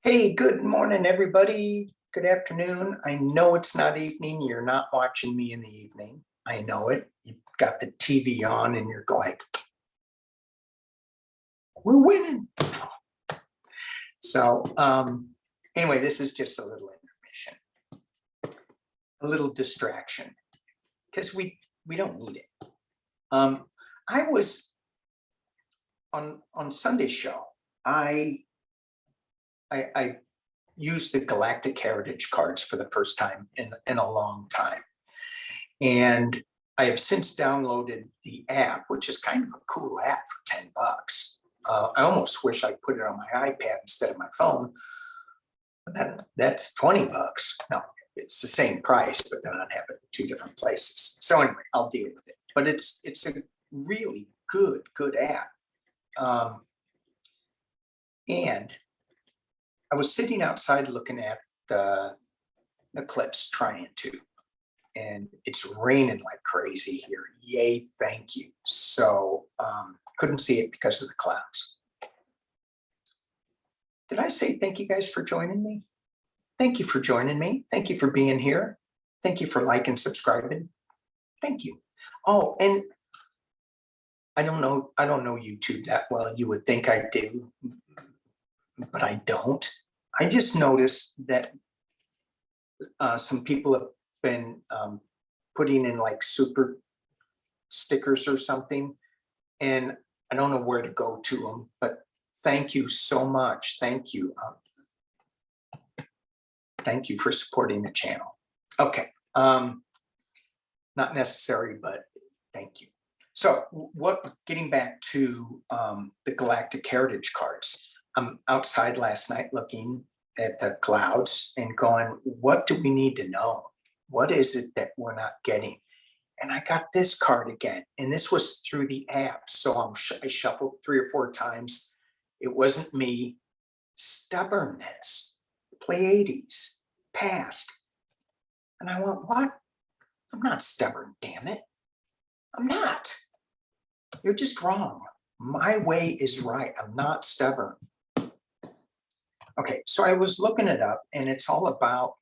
Hey, good morning, everybody. Good afternoon. I know it's not evening. You're not watching me in the evening. I know it. You've got the TV on and you're like, we're winning. Anyway, this is just a little intermission, a little distraction, because we don't need it. I was on Sunday's show. I used the Galactic Heritage cards for the first time in a long time. And I have since downloaded the app, which is kind of a cool app for $10. I almost wish I put it on my iPad instead of my phone. But that's $20. No, it's the same price, but then I'd have it in two different places. So anyway, I'll deal with it. But it's a really good app. And I was sitting outside looking at the eclipse trying to, and it's raining like crazy here. Yay, thank you. So couldn't see it because of the clouds. Did I say thank you guys for joining me? Thank you for joining me. Thank you for being here. Thank you for liking, subscribing. Thank you. Oh, and I don't know YouTube that well. You would think I do, but I don't. I just noticed that some people have been putting in like super stickers or something, and I don't know where to go to them, but thank you so much. Thank you. Thank you for supporting the channel. Okay. Not necessary, but thank you. So getting back to the Galactic Heritage cards. I'm outside last night looking at the clouds and going, what do we need to know? What is it that we're not getting? And I got this card again, and this was through the app. So I shuffled 3 or 4 times. It wasn't me. Stubbornness, Pleiades, past. And I went, what? I'm not stubborn, damn it. I'm not. You're just wrong. My way is right. I'm not stubborn. Okay, so I was looking it up, and it's all about,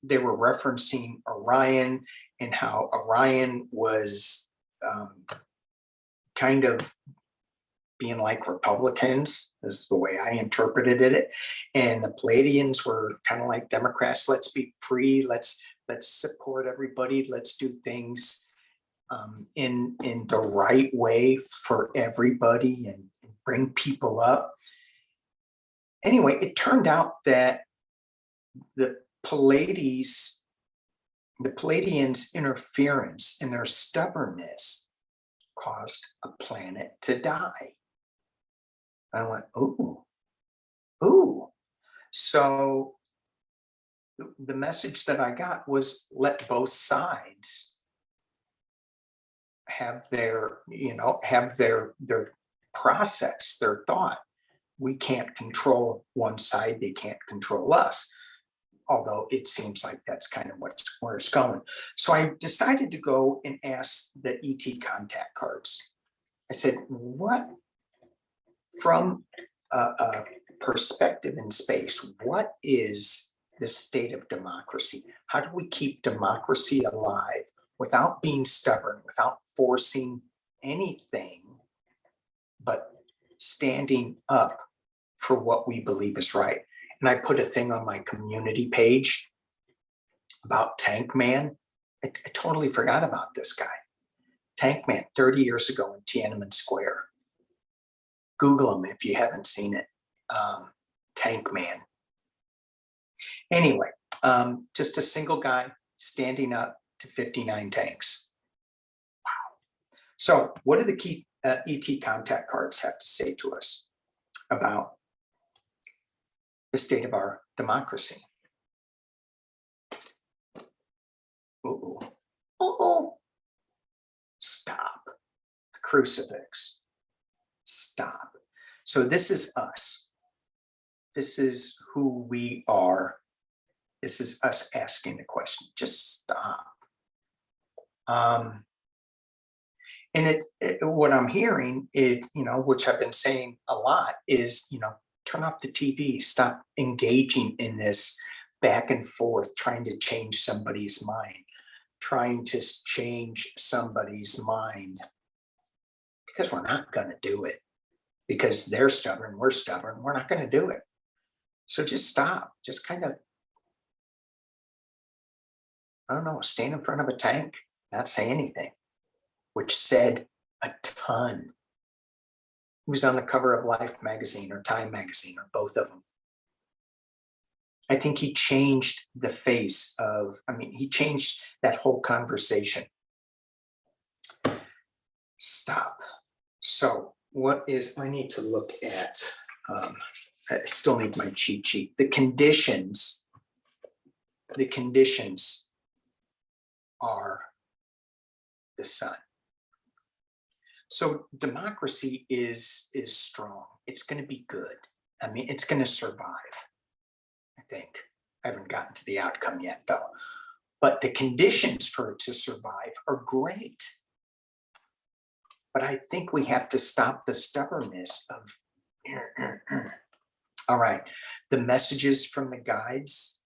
they were referencing Orion and how Orion was kind of being like Republicans, is the way I interpreted it. And the Pleiadians were kind of like Democrats. Let's be free. Let's support everybody. Let's do things in the right way for everybody and bring people up. Anyway, it turned out that the Pleiadians' interference and their stubbornness caused a planet to die. I went, ooh. So the message that I got was, let both sides have their process, their thought. We can't control one side, they can't control us. Although it seems like that's kind of where it's going. So I decided to go and ask the ET contact cards. I said, what, from a perspective in space, what is the state of democracy? How do we keep democracy alive without being stubborn, without forcing anything, but standing up for what we believe is right? And I put a thing on my community page about Tank Man. I totally forgot about this guy. Tank Man, 30 years ago in Tiananmen Square. Google him if you haven't seen it. Tank Man. Anyway, just a single guy standing up to 59 tanks. Wow. So what do the key ET contact cards have to say to us about the state of our democracy? Stop. The crucifix. Stop. So this is us. This is who we are. This is us asking the question. Just stop. And what I'm hearing is, which I've been saying a lot, is, turn off the TV, stop engaging in this back and forth, trying to change somebody's mind, because we're not going to do it, because they're stubborn, we're stubborn, we're not going to do it. So just stop, just kind of, I don't know, stand in front of a tank, not say anything, which said a ton. He was on the cover of Life magazine or Time magazine, or both of them. I think he changed the face of, he changed that whole conversation. Stop. So I need to look at, I still need my cheat sheet. The conditions are the sun. So democracy is strong. It's going to be good. It's going to survive. I think. I haven't gotten to the outcome yet, though. But the conditions for it to survive are great. But I think we have to stop the stubbornness of, all right, the messages from the guides,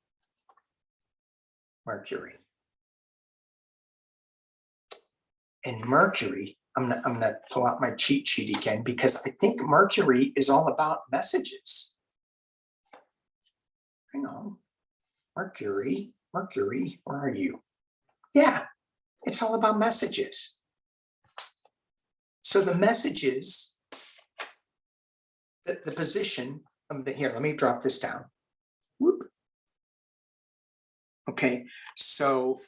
Mercury. And Mercury, I'm gonna pull out my cheat sheet again, because I think Mercury is all about messages. Hang on, Mercury, where are you? Yeah, it's all about messages. So the messages, the position, here, let me drop this down. Whoop. Okay, so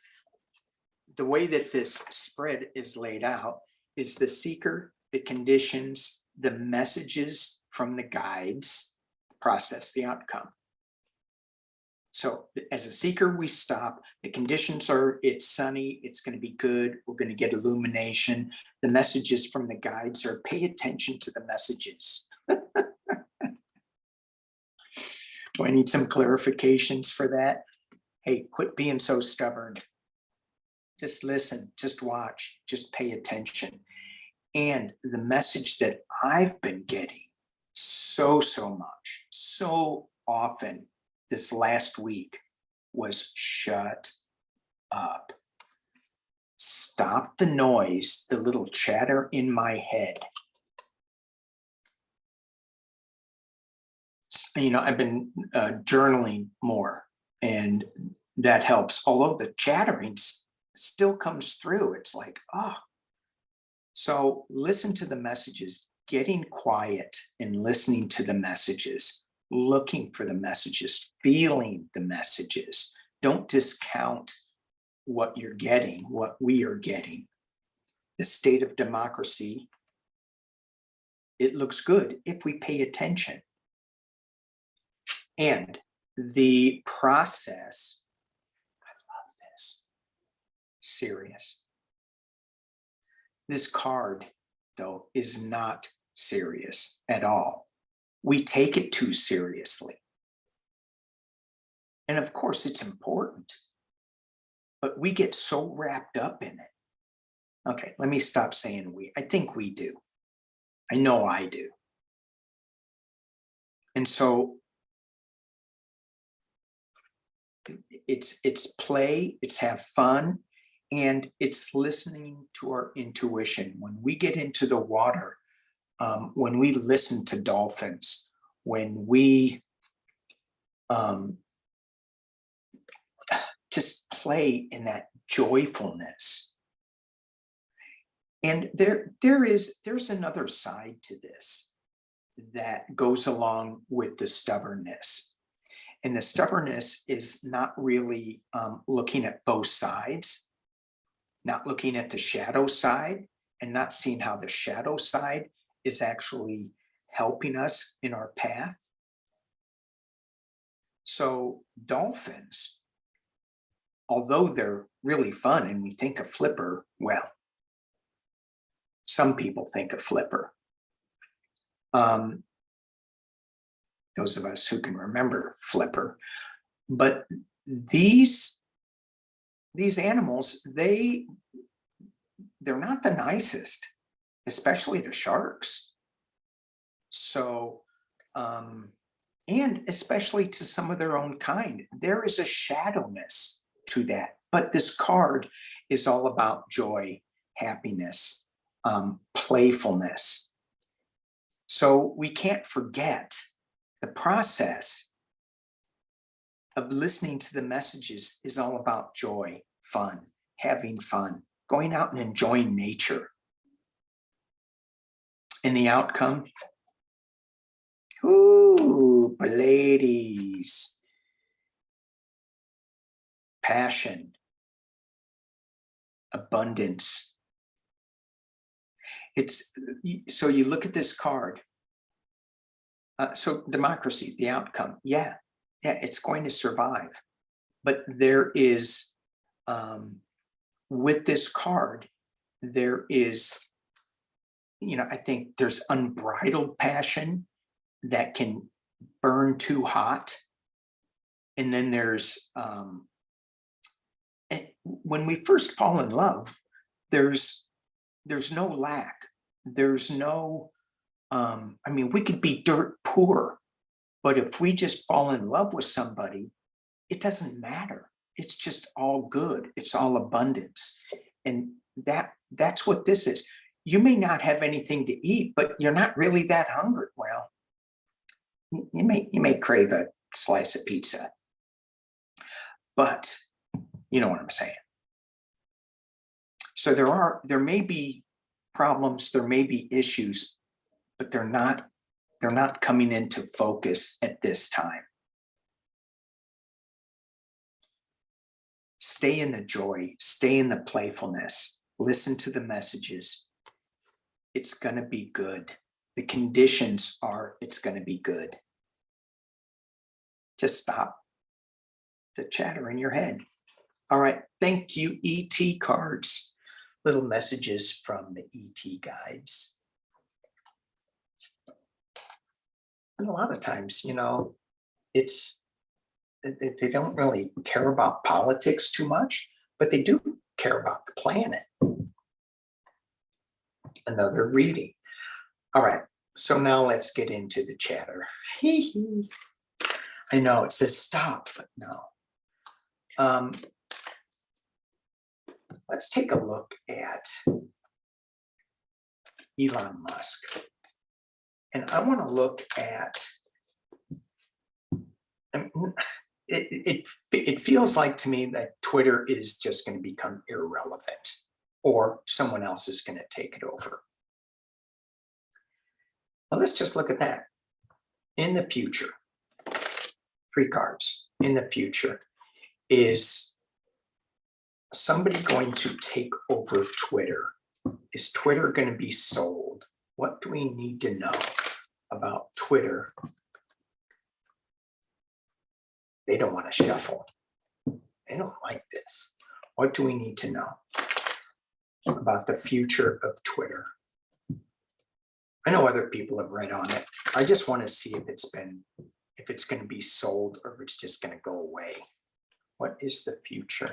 the way that this spread is laid out is the seeker, the conditions, the messages from the guides, process, the outcome. So as a seeker, we stop. The conditions are, it's sunny, it's going to be good, we're going to get illumination. The messages from the guides are, pay attention to the messages. Do I need some clarifications for that? Hey, quit being so stubborn. Just listen, just watch, just pay attention. And the message that I've been getting so much, so often this last week was, shut up. Stop the noise, the little chatter in my head. I've been journaling more, and that helps. Although the chattering still comes through. It's like, oh. So listen to the messages, getting quiet and listening to the messages, looking for the messages, feeling the messages. Don't discount what you're getting, what we are getting. The state of democracy, it looks good if we pay attention. And the process, I love this, serious. This card, though, is not serious at all. We take it too seriously. And of course, it's important, but we get so wrapped up in it. Okay, let me stop saying we. I think we do. I know I do. And so it's play, it's have fun, and it's listening to our intuition. When we get into the water, when we listen to dolphins, when we just play in that joyfulness. And there's another side to this that goes along with the stubbornness. And the stubbornness is not really looking at both sides, not looking at the shadow side, and not seeing how the shadow side is actually helping us in our path. So dolphins, although they're really fun and we think of Flipper, well, some people think of Flipper. Those of us who can remember Flipper. But these animals, they're not the nicest, especially to sharks. So and especially to some of their own kind. There is a shadowness to that. But this card is all about joy, happiness, playfulness. So we can't forget the process of listening to the messages is all about joy, fun, having fun, going out and enjoying nature. And the outcome, ooh, ladies, passion, abundance. It's so you look at this card. So democracy, the outcome, yeah, it's going to survive. But there is, with this card, there is, I think there's unbridled passion that can burn too hot. And then there's, when we first fall in love, there's no lack. There's no, we could be dirt poor, but if we just fall in love with somebody, it doesn't matter. It's just all good. It's all abundance. And that's what this is. You may not have anything to eat, but you're not really that hungry. Well, you may crave a slice of pizza, but you know what I'm saying. So there may be problems, there may be issues, but they're not coming into focus at this time. Stay in the joy, stay in the playfulness, listen to the messages. It's going to be good. The conditions are, it's going to be good. Just stop the chatter in your head. All right. Thank you, ET cards. Little messages from the ET guides. And a lot of times, they don't really care about politics too much, but they do care about the planet. Another reading. All right. So now let's get into the chatter. I know it says stop, but no. Let's take a look at Elon Musk. And I want to look at, it feels like to me that Twitter is just going to become irrelevant, or someone else is going to take it over. Well, let's just look at that. In the future, 3 cards. In the future, is somebody going to take over Twitter? Is Twitter going to be sold? What do we need to know about Twitter? They don't want to shuffle. They don't like this. What do we need to know about the future of Twitter? I know other people have read on it. I just want to see if it's going to be sold or if it's just going to go away. What is the future?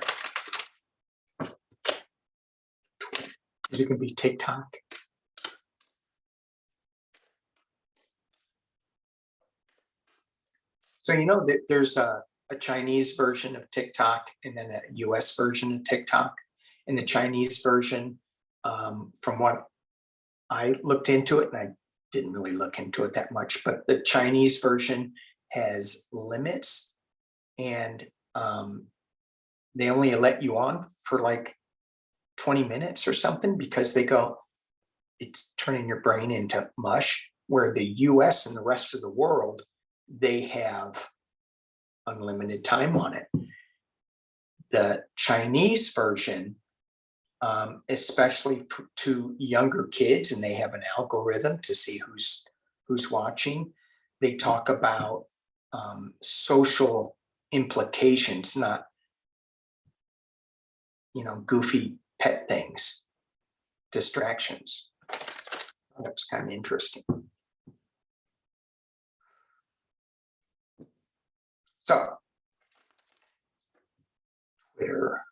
Is it going to be TikTok? So that there's a Chinese version of TikTok and then a US version of TikTok. And the Chinese version, from what I looked into it, and I didn't really look into it that much, but the Chinese version has limits, and they only let you on for like 20 minutes or something, because they go, it's turning your brain into mush, where the US and the rest of the world, they have unlimited time on it. The Chinese version, especially to younger kids, and they have an algorithm to see who's watching, they talk about social implications, not goofy pet things, distractions. That's kind of interesting. So, Twitter,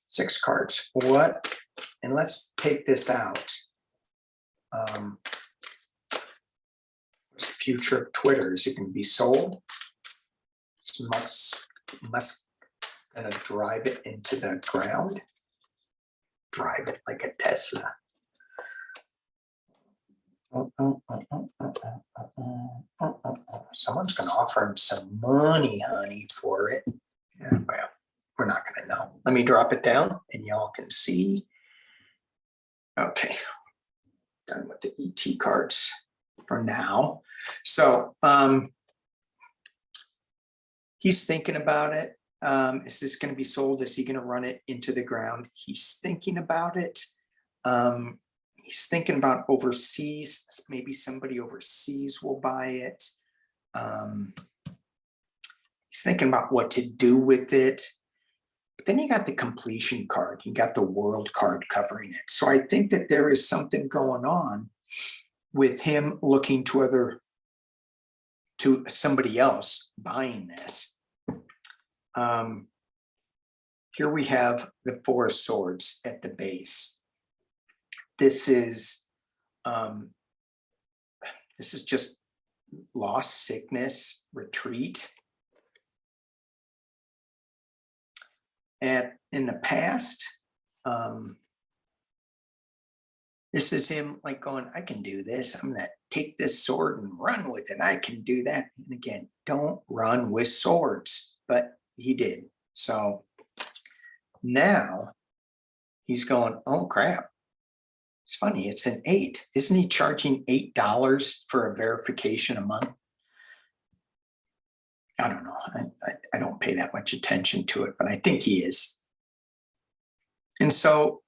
6 cards. What? And let's take this out. future of Twitter? Is it going to be sold? Is Musk going to drive it into the ground? Drive it like a Tesla. Someone's going to offer him some money, honey, for it. Yeah, well, we're not going to know. Let me drop it down and y'all can see. Okay, done with the ET cards for now. So he's thinking about it. Is this going to be sold? Is he going to run it into the ground? He's thinking about it. He's thinking about overseas. Maybe somebody overseas will buy it. He's thinking about what to do with it. But then you got the completion card. You got the world card covering it. So I think that there is something going on with him looking to somebody else buying this. Here we have the Four of Swords at the base. This is just loss, sickness, retreat. And in the past, this is him like going, I can do this. I'm going to take this sword and run with it. I can do that. And again, don't run with swords, but he did. So now he's going, oh crap. It's funny, it's an 8. Isn't he charging $8 for a verification a month? I don't know. I don't pay that much attention to it, but I think he is. And so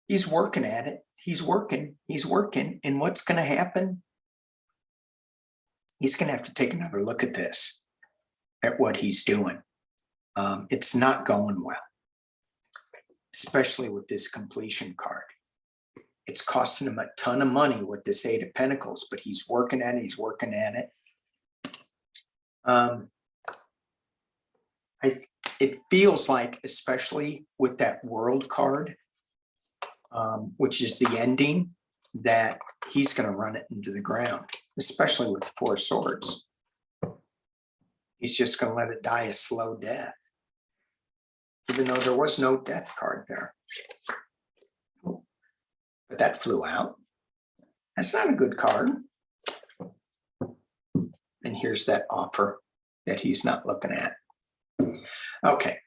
he's working at it. He's working. And what's going to happen? He's going to have to take another look at this, at what he's doing. It's not going well, especially with this completion card. It's costing him a ton of money with this 8 of Pentacles, but he's working at it. It feels like, especially with that world card, which is the ending, that he's going to run it into the ground, especially with the Four of Swords. He's just going to let it die a slow death, even though there was no death card there. But that flew out. That's not a good card. And here's that offer that he's not looking at. Okay.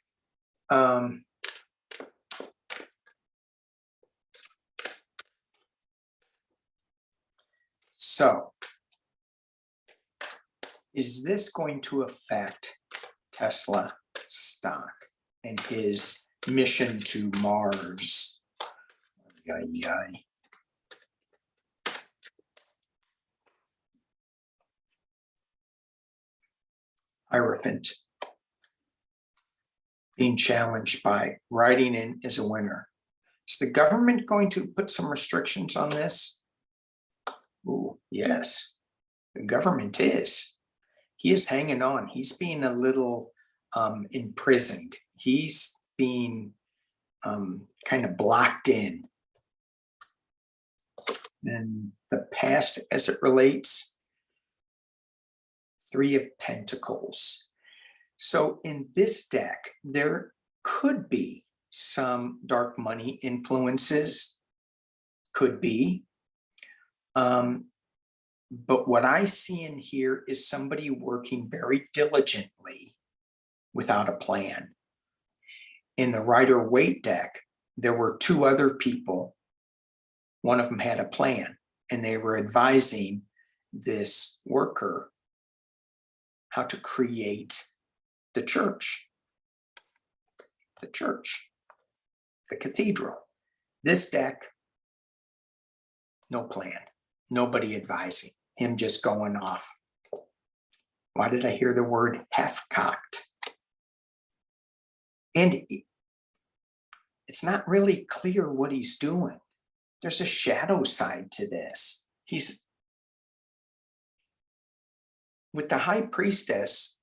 So is this going to affect Tesla stock and his mission to Mars? Hierophant being challenged by writing in as a winner. Is the government going to put some restrictions on this? Ooh, yes, the government is. He is hanging on. He's being a little imprisoned. He's being kind of blocked in. And the past, as it relates, 3 of Pentacles. So in this deck, there could be some dark money influences, could be. But what I see in here is somebody working very diligently without a plan. In the Rider-Waite deck, there were 2 other people. One of them had a plan, and they were advising this worker how to create the church, the cathedral. This deck, no plan, nobody advising, him just going off. Why did I hear the word half-cocked? And it's not really clear what he's doing. There's a shadow side to this. He's with the High Priestess.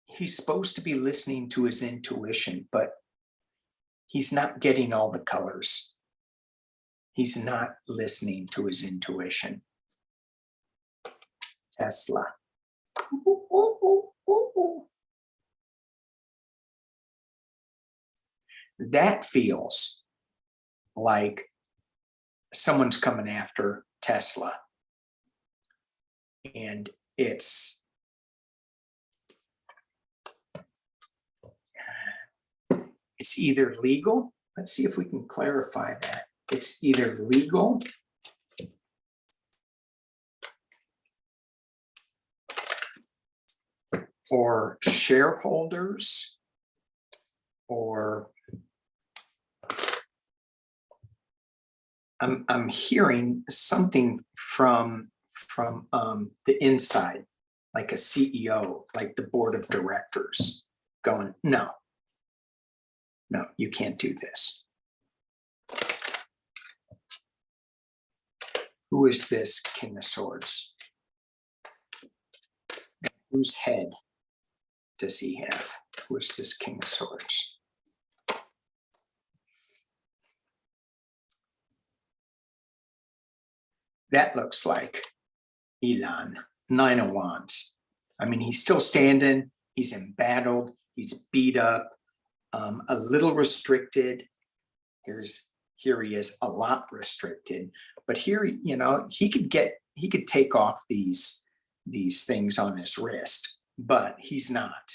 He's supposed to be listening to his intuition, but he's not getting all the colors. He's not listening to his intuition. Tesla. That feels like someone's coming after Tesla. And it's either legal. Let's see if we can clarify that. It's either legal or shareholders or I'm hearing something from the inside, like a CEO, like the board of directors going, no, you can't do this. Who is this King of Swords? Whose head does he have? Who is this King of Swords? That looks like Elon, 9 of Wands. I mean, he's still standing. He's embattled. He's beat up, a little restricted. Here he is, a lot restricted. But here, you know, he could take off these things on his wrist, but he's not.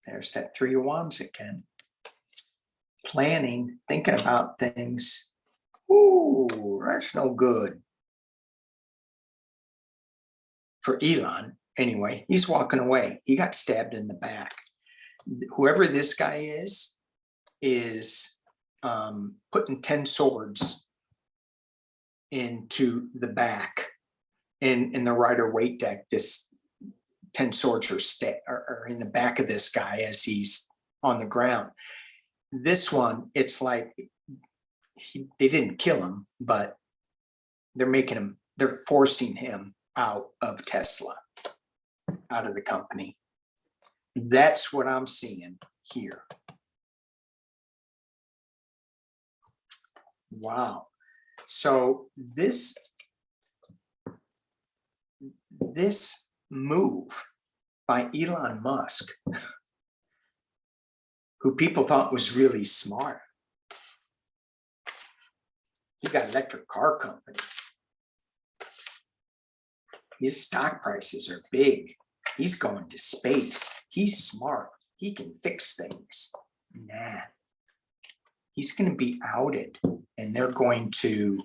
There's that 3 of Wands again. Planning, thinking about things. Ooh, that's no good. For Elon, anyway, he's walking away. He got stabbed in the back. Whoever this guy is putting 10 swords into the back. In the Rider-Waite deck, this 10 swords are in the back of this guy as he's on the ground. This one, it's like they didn't kill him, but they're forcing him out of Tesla, out of the company. That's what I'm seeing here. Wow. So this move by Elon Musk, who people thought was really smart. He got an electric car company. His stock prices are big. He's going to space. He's smart. He can fix things. Nah. He's going to be outed, and they're going to,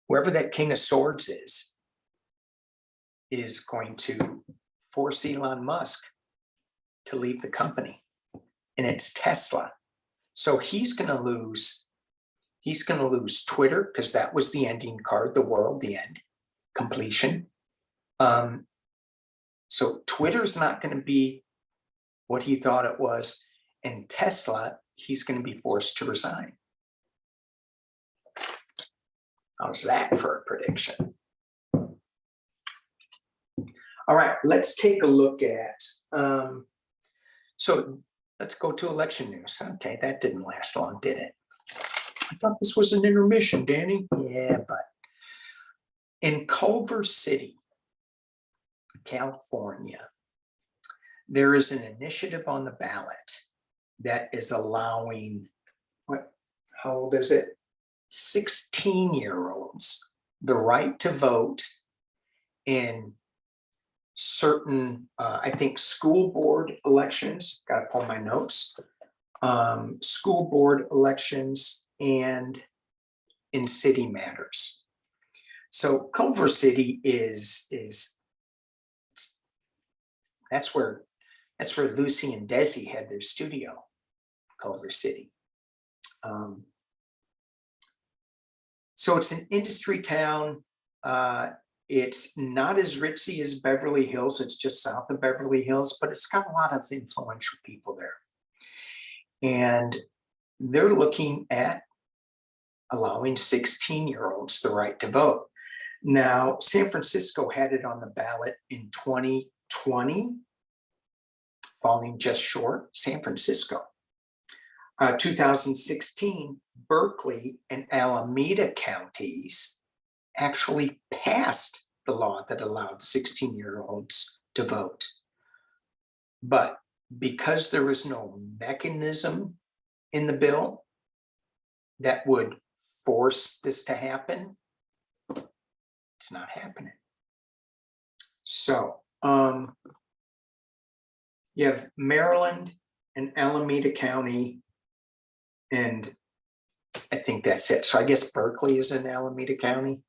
whoever that King of Swords is going to force Elon Musk to leave the company, and it's Tesla. So he's going to lose Twitter, because that was the ending card, the world, the end, completion. So Twitter's not going to be what he thought it was, and Tesla, he's going to be forced to resign. How's that for a prediction? All right, let's take a look at, so let's go to election news. Okay, that didn't last long, did it? I thought this was an intermission, Danny. Yeah, but in Culver City, California, there is an initiative on the ballot that is allowing, how old is it? 16-year-olds the right to vote in certain, I think, school board elections. Got to pull my notes. School board elections and in city matters. So Culver City is that's where Lucy and Desi had their studio, Culver City. So it's an industry town. It's not as ritzy as Beverly Hills. It's just south of Beverly Hills, but it's got a lot of influential people there. And they're looking at allowing 16-year-olds the right to vote. Now, San Francisco had it on the ballot in 2020, falling just short. San Francisco. 2016, Berkeley and Alameda counties actually passed the law that allowed 16-year-olds to vote. But because there was no mechanism in the bill that would force this to happen, it's not happening. So you have Maryland and Alameda County, and I think that's it. So I guess Berkeley is in Alameda County.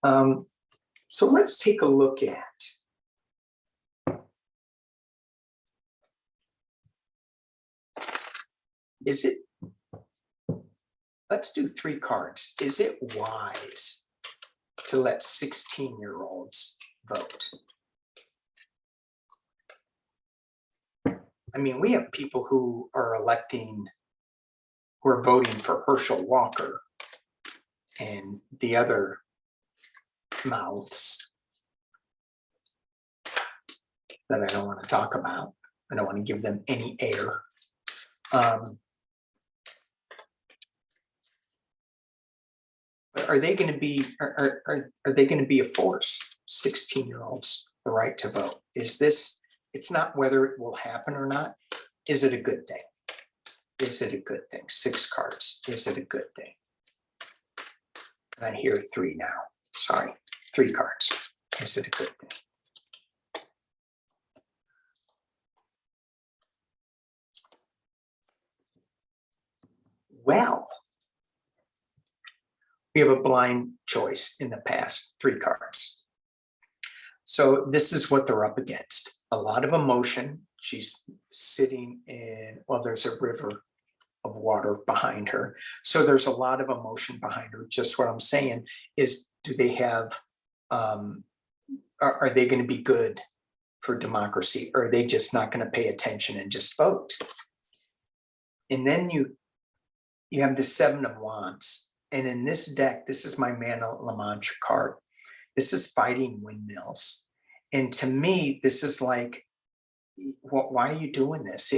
So let's take a look at let's do 3 cards. Is it wise to let 16-year-olds vote? I mean, we have people who are who are voting for Herschel Walker and the other mouths that I don't want to talk about. I don't want to give them any air. Are they going to be? Are they going to be a force? 16-year-olds, the right to vote. Is this? It's not whether it will happen or not. Is it a good thing? Is it a good thing? 6 cards. Is it a good thing? I hear 3 now. Sorry, 3 cards. Is it a good thing? Well, we have a blind choice in the past, 3 cards. So this is what they're up against. A lot of emotion. She's sitting in, well, there's a river of water behind her. So there's a lot of emotion behind her. Just what I'm saying is, do they have, are they going to be good for democracy? Or are they just not going to pay attention and just vote? And then you have the 7 of Wands. And in this deck, this is my Man of La Mancha card. This is fighting windmills. And to me, this is like, why are you doing this?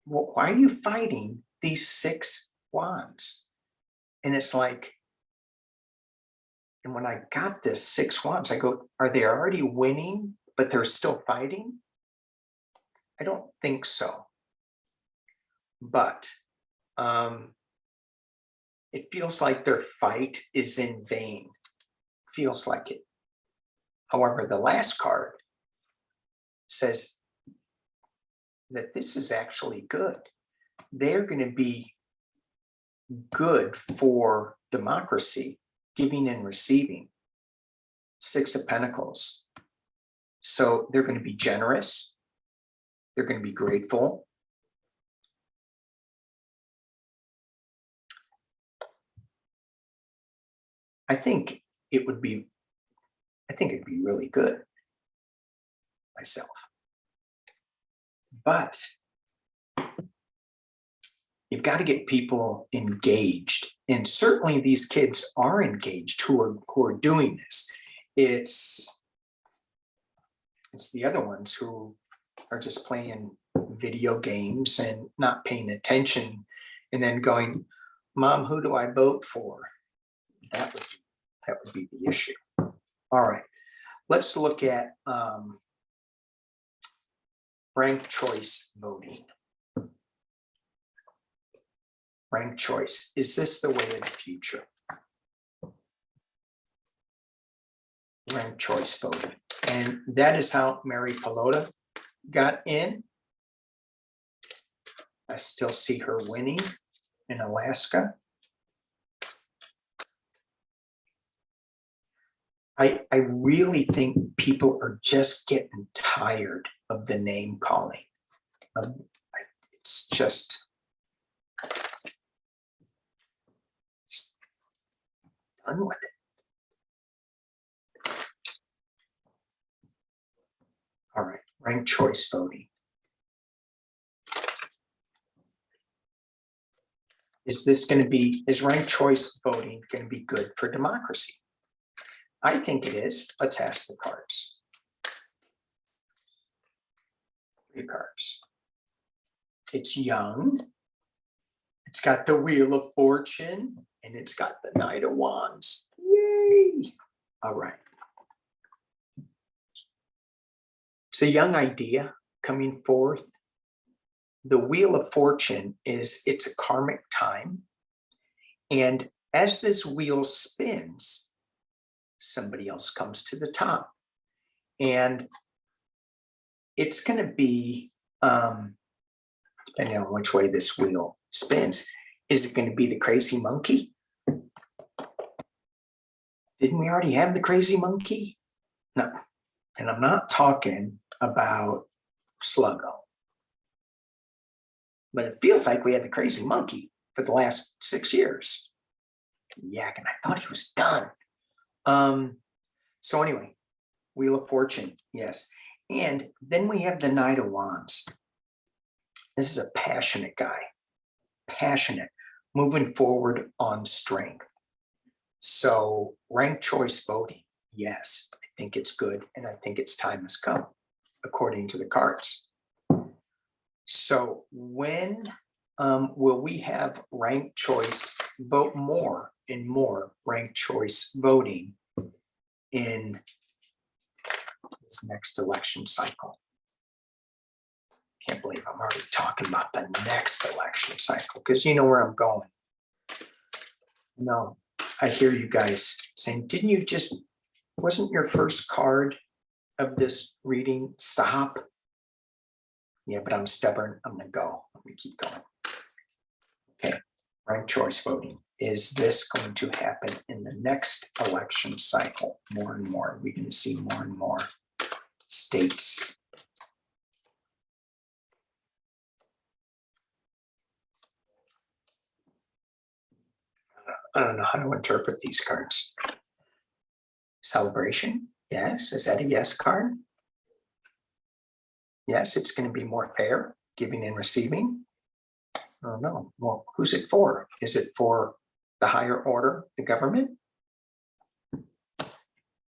Why are you fighting these 6 wands? And it's like, and when I got this 6 wands, I go, are they already winning, but they're still fighting? I don't think so. But it feels like their fight is in vain. Feels like it. However, the last card says that this is actually good. They're going to be good for democracy, giving and receiving. 6 of Pentacles. So they're going to be generous. They're going to be grateful. I think it'd be really good myself. But you've got to get people engaged. And certainly these kids are engaged who are doing this. It's the other ones who are just playing video games and not paying attention and then going, Mom, who do I vote for? That would be the issue. All right, let's look at ranked choice voting. Ranked choice. Is this the way of the future? Ranked choice voting. And that is how Mary Pelota got in. I still see her winning in Alaska. I really think people are just getting tired of the name calling. It's just done with it. All right, ranked choice voting. Is ranked choice voting going to be good for democracy? I think it is. Let's ask the cards. 3 cards. It's young. It's got the Wheel of Fortune, and it's got the Knight of Wands. Yay! All right. It's a young idea coming forth. The Wheel of Fortune it's a karmic time. And as this wheel spins, somebody else comes to the top. And it's going to be, depending on which way this wheel spins, is it going to be the crazy monkey? Didn't we already have the crazy monkey? No. And I'm not talking about Sluggo. But it feels like we had the crazy monkey for the last 6 years. Yak, and I thought he was done. So anyway, Wheel of Fortune, yes. And then we have the Knight of Wands. This is a passionate guy, passionate, moving forward on strength. So ranked choice voting, yes, I think it's good. And I think its time has come, according to the cards. So when will we have ranked choice vote more and more ranked choice voting in this next election cycle? Can't believe I'm already talking about the next election cycle, because you know where I'm going. No, I hear you guys saying, didn't you just, wasn't your first card of this reading stop? Yeah, but I'm stubborn. I'm going to go. Let me keep going. Okay, ranked choice voting. Is this going to happen in the next election cycle? More and more. We're going to see more and more states. I don't know how to interpret these cards. Celebration? Yes. Is that a yes card? Yes, it's going to be more fair, giving and receiving. I don't know. Well, who's it for? Is it for the higher order, the government?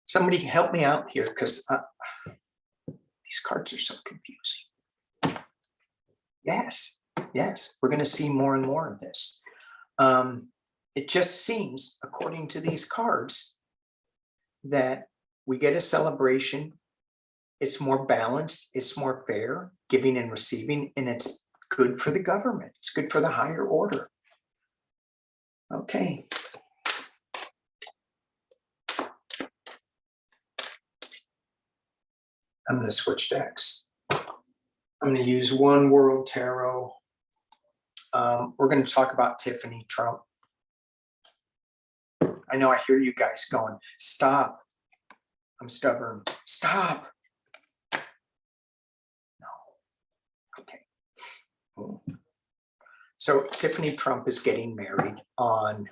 Somebody help me out here, because these cards are so confusing. Yes, yes, we're going to see more and more of this. It just seems, according to these cards, that we get a celebration. It's more balanced, it's more fair, giving and receiving, and it's good for the government. It's good for the higher order. Okay. I'm going to switch decks. I'm going to use One World Tarot. We're going to talk about Tiffany Trump. I know I hear you guys going, stop. I'm stubborn. Stop. No. Okay. So Tiffany Trump is getting married on,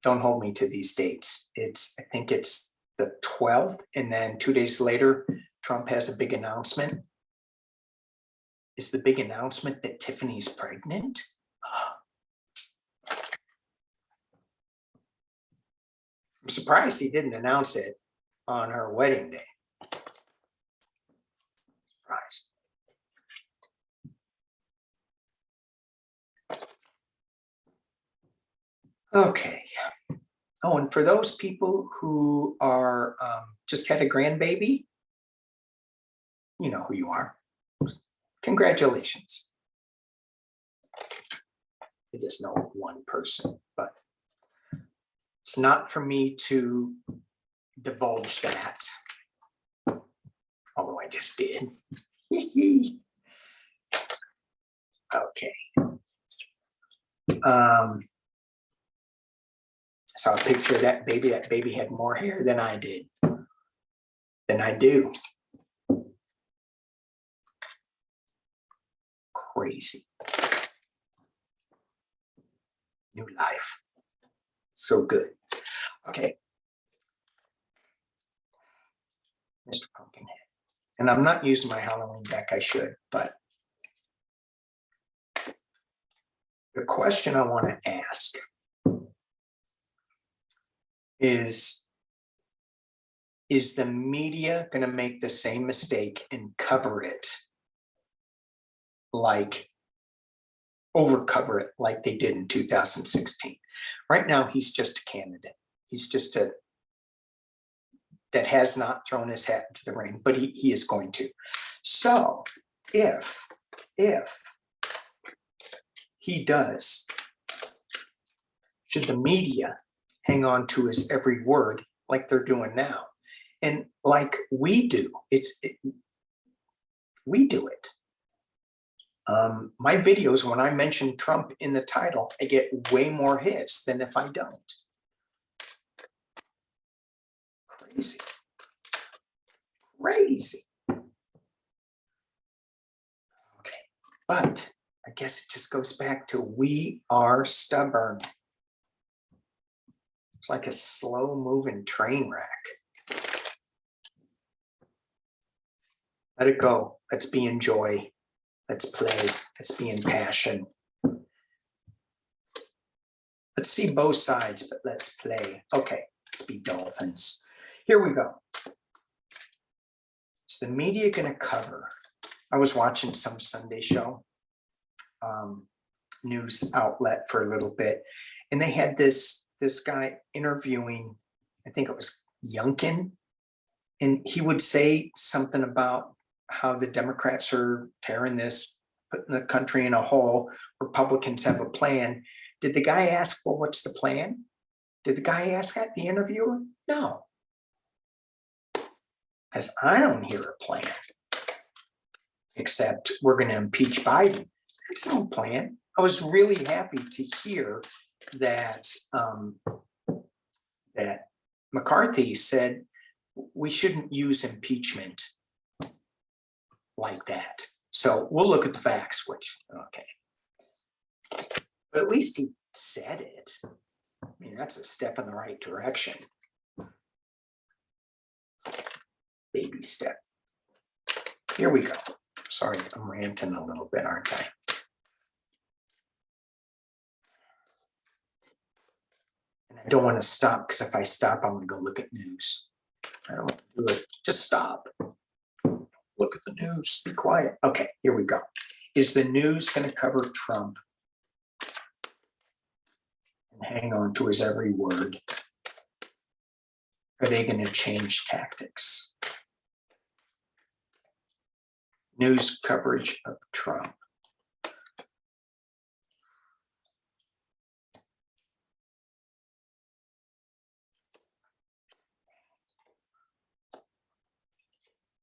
don't hold me to these dates. I think it's the 12th, and then 2 days later, Trump has a big announcement. Is the big announcement that Tiffany's pregnant? I'm surprised he didn't announce it on her wedding day. Surprise. Okay. Oh, and for those people who are just had a grandbaby, you know who you are. Congratulations. I just know one person, but it's not for me to divulge that, although I just did. Okay. Saw a picture of that baby. That baby had more hair than I did. Than I do. Crazy. New life. So good. Okay. Mr. Pumpkinhead. And I'm not using my Halloween deck. I should, but the question I want to ask is the media going to make the same mistake and cover it like overcover it like they did in 2016. Right now, he's just a candidate. He's just that has not thrown his hat into the ring, but he is going to. So if he does, should the media hang on to his every word like they're doing now? And like we do, we do it. My videos, when I mention Trump in the title, I get way more hits than if I don't. Crazy. Crazy. Okay, but I guess it just goes back to we are stubborn. It's like a slow moving train wreck. Let it go. Let's be in joy. Let's play. Let's be in passion. Let's see both sides, but let's play. Okay, let's be dolphins. Here we go. Is the media going to cover? I was watching some Sunday show, news outlet for a little bit, and they had this guy interviewing, I think it was Youngkin, and he would say something about how the Democrats are tearing this, putting the country in a hole. Republicans have a plan. Did the guy ask, well, what's the plan? Did the guy ask that, the interviewer? No. Because I don't hear a plan. Except we're going to impeach Biden. There's no plan. I was really happy to hear that that McCarthy said we shouldn't use impeachment like that. So we'll look at the facts, which, okay. But at least he said it. I mean, that's a step in the right direction. Baby step. Here we go. Sorry, I'm ranting a little bit, aren't I? And I don't want to stop, because if I stop, I'm going to go look at news. I don't want to do it. Just stop. Look at the news. Be quiet. Okay, here we go. Is the news going to cover Trump and hang on to his every word? Are they going to change tactics? News coverage of Trump.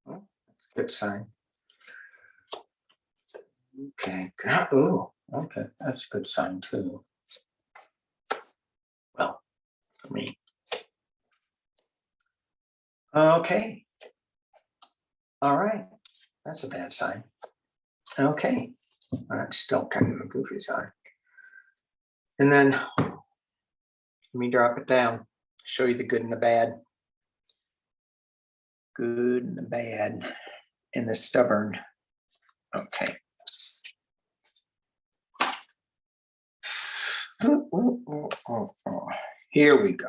Oh, that's a good sign. Okay. Oh, okay. That's a good sign too. Well, for me. Okay. All right. That's a bad sign. Okay. That's still kind of a goofy sign. And then let me drop it down, show you the good and the bad. Good and the bad and the stubborn. Okay. Here we go.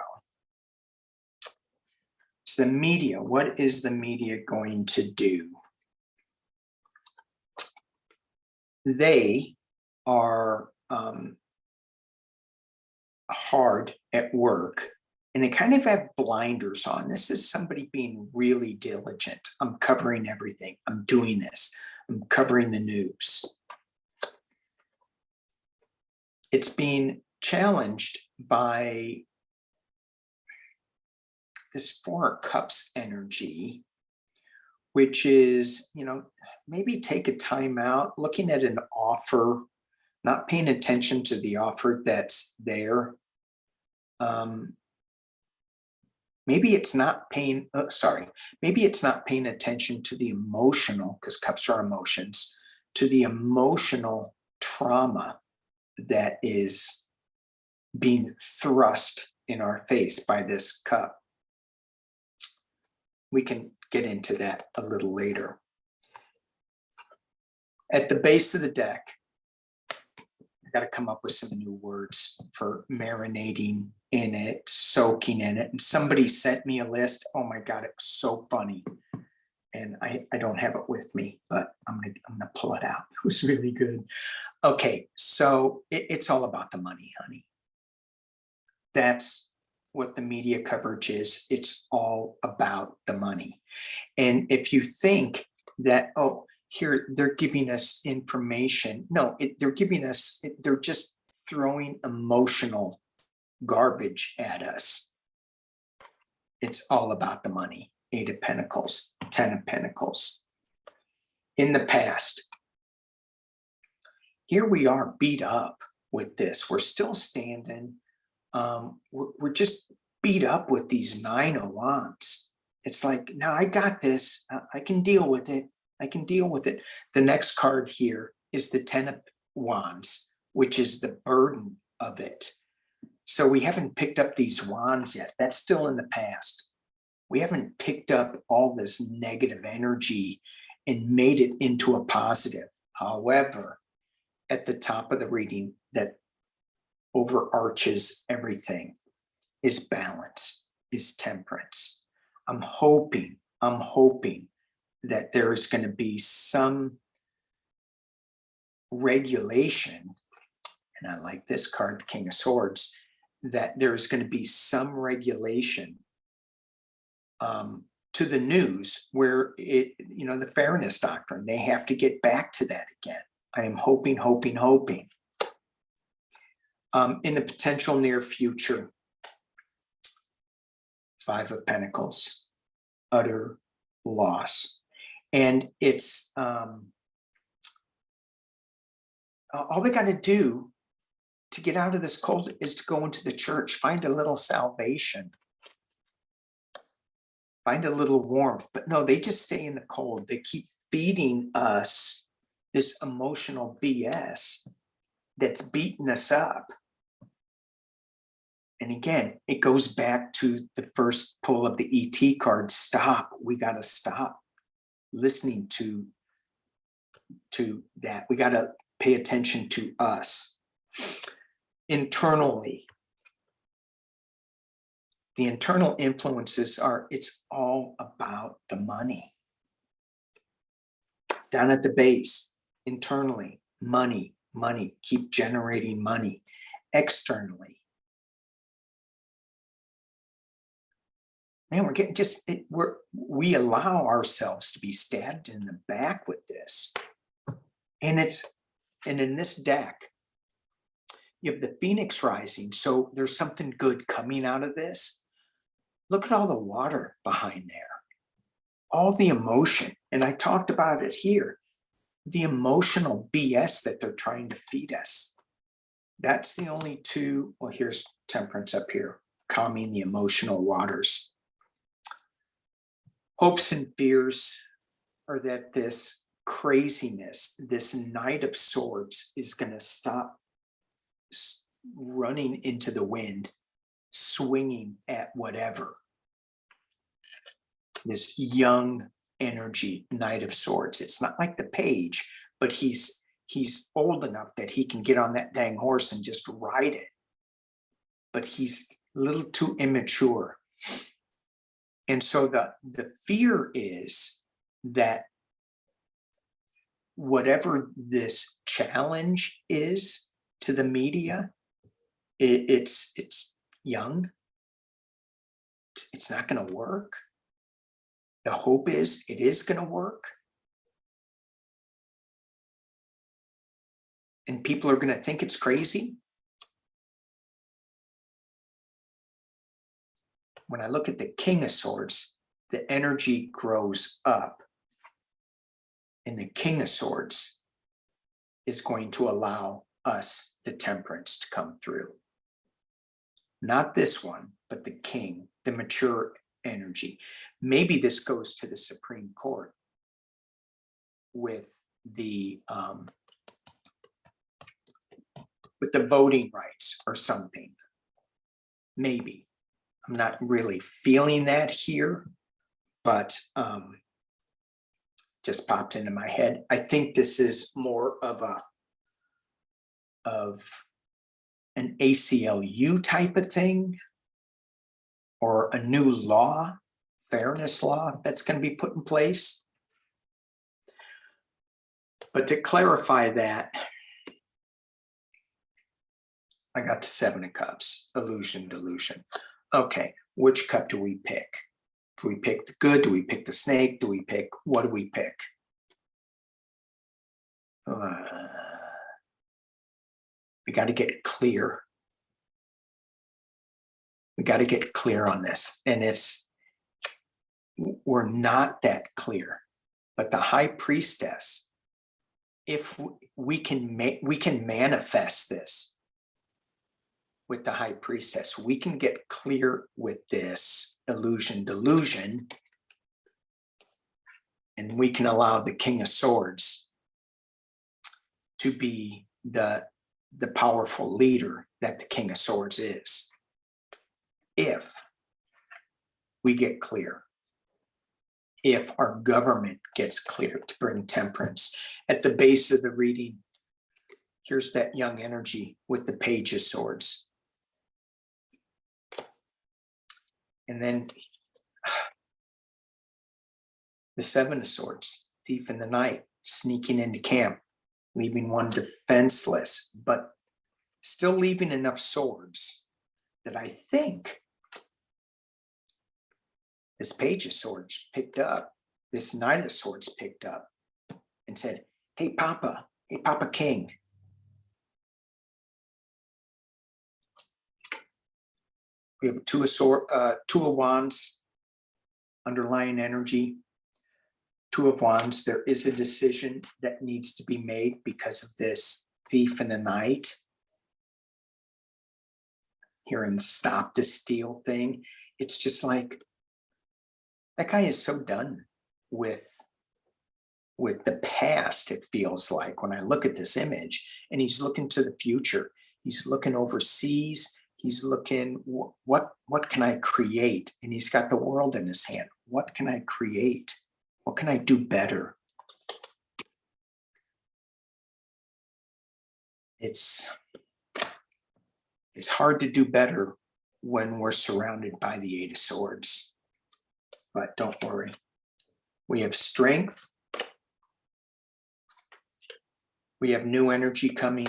It's the media. What is the media going to do? They are hard at work, and they kind of have blinders on. This is somebody being really diligent. I'm covering everything. I'm doing this. I'm covering the news. It's being challenged by this Four of Cups energy, which is, maybe take a time out, looking at an offer, not paying attention to the offer that's there. Maybe it's not paying, maybe it's not paying attention to the emotional, because cups are emotions, to the emotional trauma that is being thrust in our face by this cup. We can get into that a little later. At the base of the deck, I got to come up with some new words for marinating in it, soaking in it. And somebody sent me a list. Oh my God, it was so funny. And I don't have it with me, but I'm gonna pull it out. It was really good. Okay, so it's all about the money, honey. That's what the media coverage is. It's all about the money. And if you think that, oh, here they're giving us information, no, they're just throwing emotional garbage at us. It's all about the money. 8 of Pentacles, 10 of Pentacles. In the past, here we are beat up with this. We're still standing. We're just beat up with these 9 of Wands. It's like, no, I got this. I can deal with it. I can deal with it. The next card here is the 10 of Wands, which is the burden of it. So we haven't picked up these wands yet. That's still in the past. We haven't picked up all this negative energy and made it into a positive. However, at the top of the reading that overarches everything is balance, is temperance. I'm hoping that there is going to be some regulation, and I like this card, the King of Swords, that there's going to be some regulation to the news where the fairness doctrine, they have to get back to that again. I am hoping. In the potential near future, 5 of Pentacles, utter loss. And it's all they got to do to get out of this cold is to go into the church, find a little salvation, find a little warmth. But no, they just stay in the cold. They keep feeding us this emotional BS that's beating us up. And again, it goes back to the first pull of the ET card. Stop. We got to stop listening to that. We got to pay attention to us. Internally, the internal influences it's all about the money. Down at the base, internally, money, keep generating money. Externally, man, we're getting we allow ourselves to be stabbed in the back with this. And in this deck, you have the Phoenix rising. So there's something good coming out of this. Look at all the water behind there, all the emotion. And I talked about it here, the emotional BS that they're trying to feed us. That's the only two. Well, here's Temperance up here, calming the emotional waters. Hopes and fears are that this craziness, this Knight of Swords, is going to stop running into the wind, swinging at whatever. This young energy, Knight of Swords. It's not like the Page, but he's old enough that he can get on that dang horse and just ride it. But he's a little too immature. And so the fear is that whatever this challenge is to the media, it's young. It's not going to work. The hope is it is going to work. And people are going to think it's crazy. When I look at the King of Swords, the energy grows up. And the King of Swords is going to allow us the temperance to come through. Not this one, but the King, the mature energy. Maybe this goes to the Supreme Court with the voting rights or something. Maybe. I'm not really feeling that here, but just popped into my head. I think this is more of an ACLU type of thing, or a new law, fairness law that's going to be put in place. But to clarify that, I got the 7 of Cups, illusion, delusion. Okay, which cup do we pick? Do we pick the good? Do we pick the snake? Do we pick, what do we pick? We got to get clear. We got to get clear on this. And we're not that clear. But the high priestess, if we can manifest this with the high priestess, we can get clear with this illusion, delusion, and we can allow the King of Swords to be the powerful leader that the King of Swords is. If we get clear, if our government gets clear to bring temperance. At the base of the reading, here's that young energy with the Page of Swords. And then the 7 of Swords, thief in the night, sneaking into camp, leaving one defenseless, but still leaving enough swords that I think this Page of Swords picked up, this Knight of Swords picked up and said, hey, Papa King. We have 2 of Wands, underlying energy. 2 of Wands, there is a decision that needs to be made because of this thief in the night. Hearing the stop to steal thing. It's just like, that guy is so done with the past, it feels like, when I look at this image, and he's looking to the future. He's looking overseas. He's looking, what can I create? And he's got the world in his hand. What can I create? What can I do better? It's hard to do better when we're surrounded by the 8 of Swords. But don't worry. We have strength. We have new energy coming.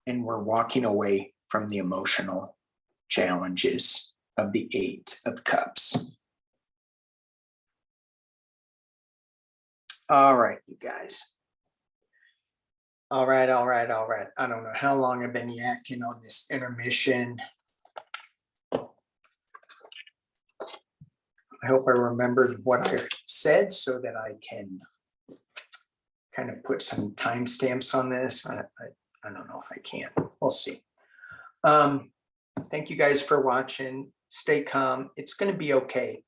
And we're walking away from the emotional challenges of the 8 of Cups. All right, you guys. All right. I don't know how long I've been yakking on this intermission. I hope I remembered what I said so that I can kind of put some timestamps on this. I don't know if I can. We'll see. Thank you guys for watching. Stay calm. It's going to be okay.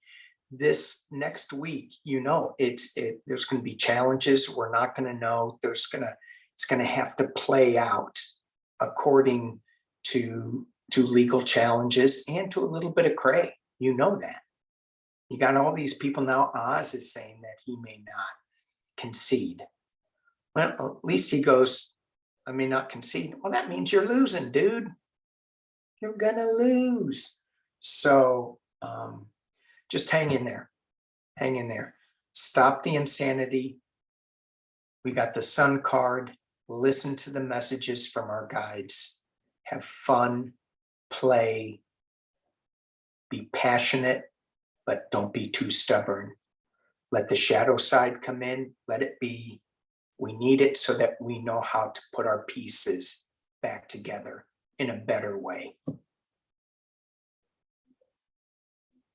This next week, there's going to be challenges. We're not going to know. It's going to have to play out according to legal challenges and to a little bit of cray. You know that. You got all these people now. Oz is saying that he may not concede. Well, at least he goes, I may not concede. Well, that means you're losing, dude. You're gonna lose. So just hang in there. Hang in there. Stop the insanity. We got the Sun card. Listen to the messages from our guides. Have fun. Play. Be passionate, but don't be too stubborn. Let the shadow side come in. Let it be. We need it so that we know how to put our pieces back together in a better way.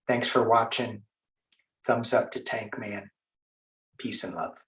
Thanks for watching. Thumbs up to Tank Man. Peace and love.